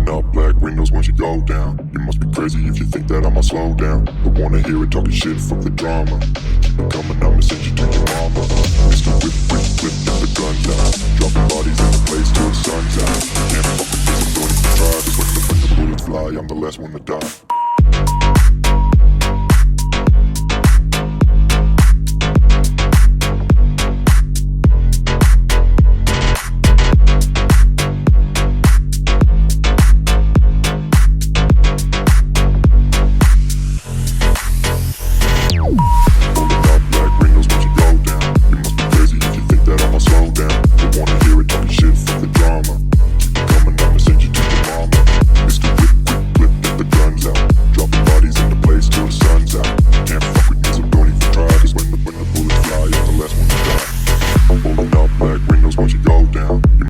Rolling up black windows when you go down. You must be crazy if you think that I'ma slow down. Don't wanna hear it talking shit, fuck the drama. Keep it coming, I'ma send you to your mama. Mr. Whip, whip, flip, get the guns out. Dropping bodies in the place till the sun's out. Can't fuck with this, I'm going to try. Just when the bullets fly, I'm the last one to die.